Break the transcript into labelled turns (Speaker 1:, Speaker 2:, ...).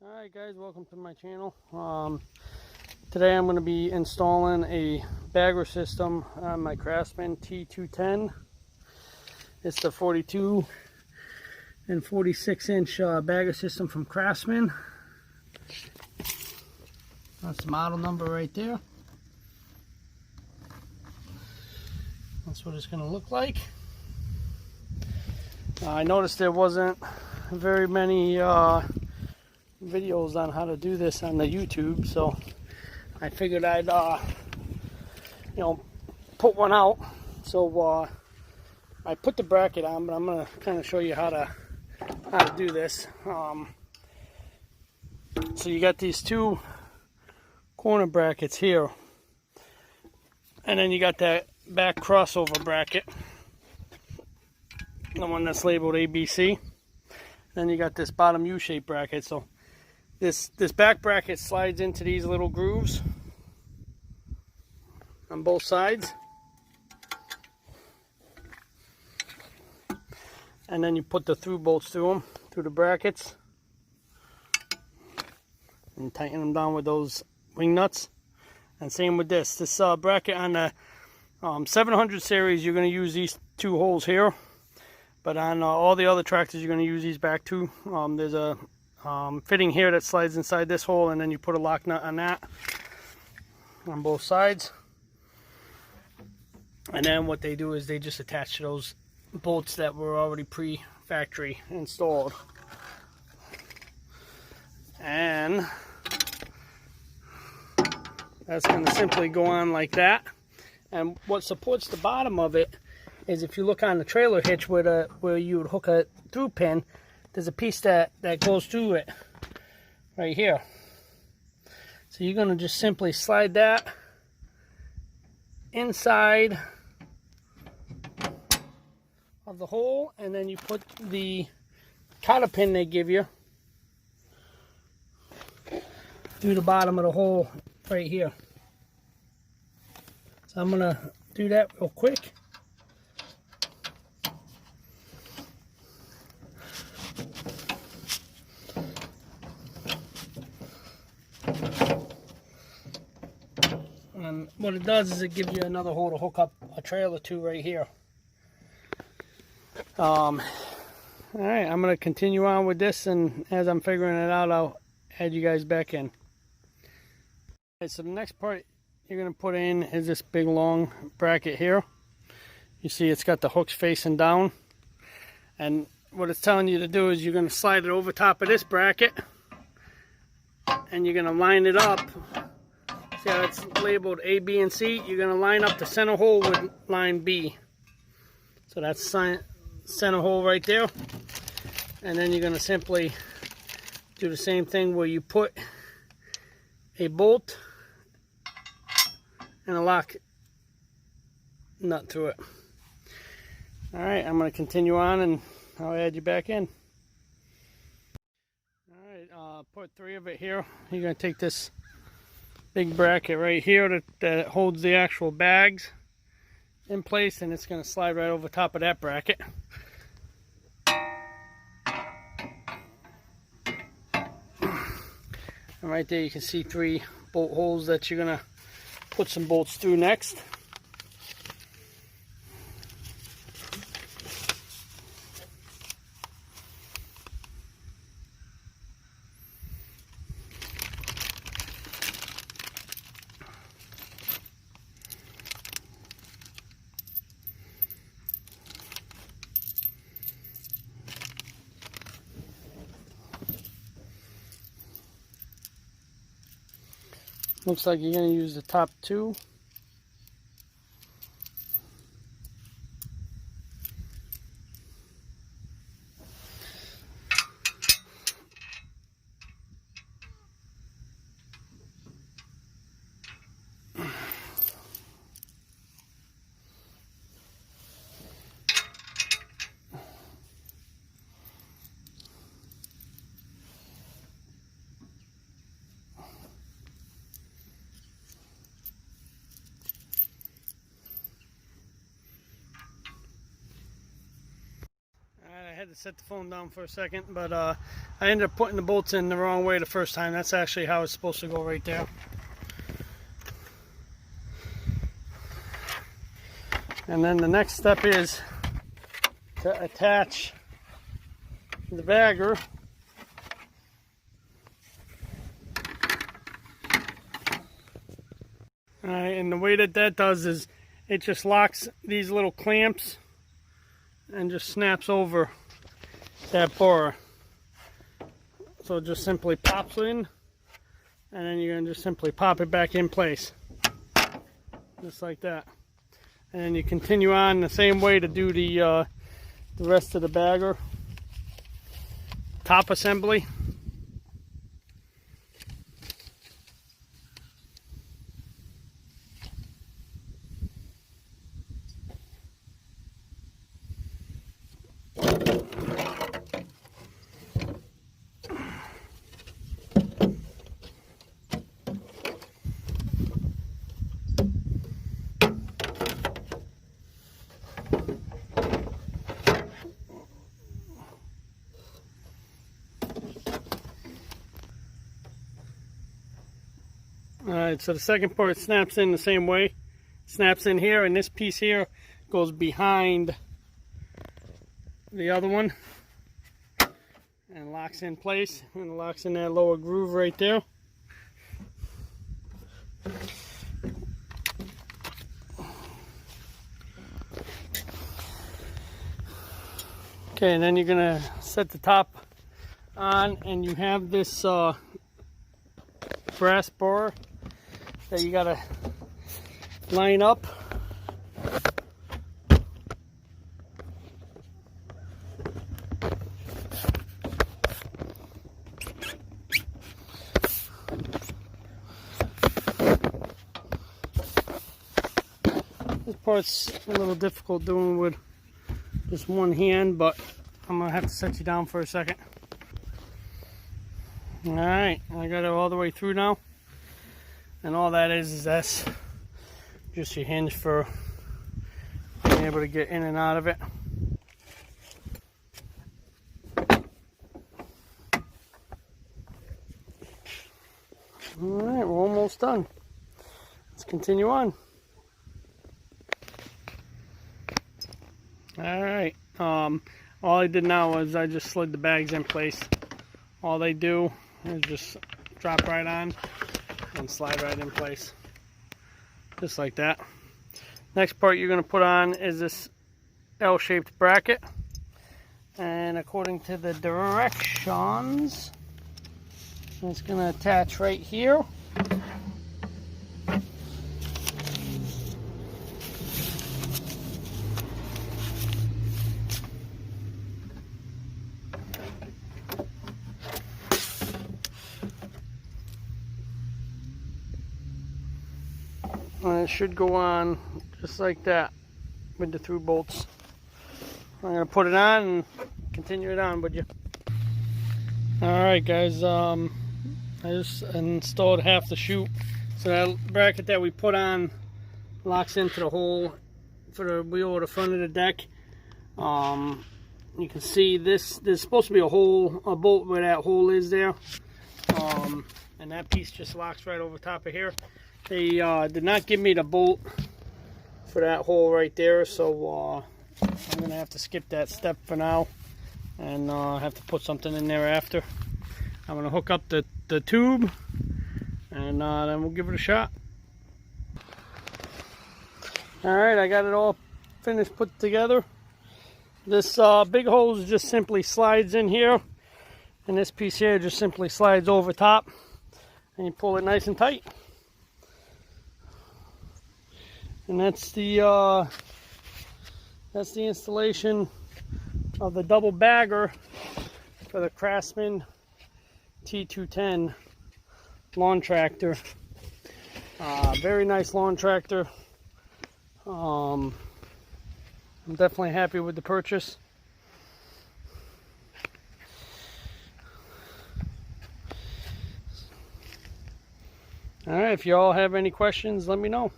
Speaker 1: Alright guys, welcome to my channel. Today I'm going to be installing a bagger system on my Craftsman T210. It's the 42 and 46 inch bagger system from Craftsman. That's the model number right there. That's what it's going to look like. I noticed there wasn't very many videos on how to do this on the YouTube, so I figured I'd put one out. So I put the bracket on, but I'm gonna kind of show you how to do this. So you got these two corner brackets here, and then you got that back crossover bracket, the one that's labeled ABC. Then you got this bottom U-shaped bracket. So this back bracket slides into these little grooves on both sides, and then you put the through bolts through them, through the brackets, and tighten them down with those wing nuts. And same with this bracket on the 700 series. You're going to use these two holes here, but on all the other tractors you're going to use these back two. There's a fitting here that slides inside this hole, and then you put a lock nut on that on both sides. And then what they do is they just attach to those bolts that were already pre-factory installed. And that's going to simply go on like that. And what supports the bottom of it is, if you look on the trailer hitch where you would hook a through pin, there's a piece that goes through it right here. So you're going to just simply slide that inside of the hole, and then you put the cotter pin they give you through the bottom of the hole right here. So I'm going to do that real quick. And what it does is it gives you another hole to hook up a trailer to right here. Alright, I'm going to continue on with this, and as I'm figuring it out, I'll add you guys back in. Okay, so the next part you're going to put in is this big long bracket here. You see it's got the hooks facing down, and what it's telling you to do is you're going to slide it over top of this bracket, and you're going to line it up. See how it's labeled A, B, and C? You're going to line up the center hole with line B. So that's center hole right there. And then you're going to simply do the same thing where you put a bolt and a lock nut through it. Alright, I'm going to continue on and I'll add you back in. Alright, put 3 of it here. You're going to take this big bracket right here that holds the actual bags in place, and it's going to slide right over top of that bracket. And right there you can see 3 bolt holes that you're going to put some bolts through next. Looks like you're going to use the top 2. had to set the phone down for a second, but I ended up putting the bolts in the wrong way the first time. That's actually how it's supposed to go right there. And then the next step is to attach the bagger and the way that does is it just locks these little clamps and just snaps over that bar. So it just simply pops in, and then you're going to just simply pop it back in place. Just like that. And then you continue on the same way to do the rest of the bagger top assembly. Alright, so the second part snaps in the same way. Snaps in here, and this piece here goes behind the other one and locks in place, and locks in that lower groove right there. Okay, and then you're gonna set the top on, and you have this brass bar that you gotta line up. This part's a little difficult doing with just one hand, but I'm gonna have to set you down for a second. Alright, I got it all the way through now. And all that is that's just your hinge for being able to get in and out of it. Alright, we're almost done. Let's continue on. Alright, all I did now was I just slid the bags in place. All they do is just drop right on and slide right in place, just like that. Next part you're going to put on is this L-shaped bracket, and according to the directions it's going to attach right here. And it should go on just like that with the through bolts. I'm going to put it on and continue it on with you. Alright guys, I just installed half the chute. So that bracket that we put on locks into the hole for the wheel at the front of the deck. You can see this, there's supposed to be a bolt where that hole is there. And that piece just locks right over top of here. They did not give me the bolt for that hole right there, so I'm going to have to skip that step for now and have to put something in there after. I'm going to hook up the tube, and then we'll give it a shot. Alright, I got it all finished put together. This big hose just simply slides in here, and this piece here just simply slides over top, and you pull it nice and tight. And that's the installation of the double bagger for the Craftsman T210 lawn tractor. Very nice lawn tractor. I'm definitely happy with the purchase. All right, if you all have any questions, let me know.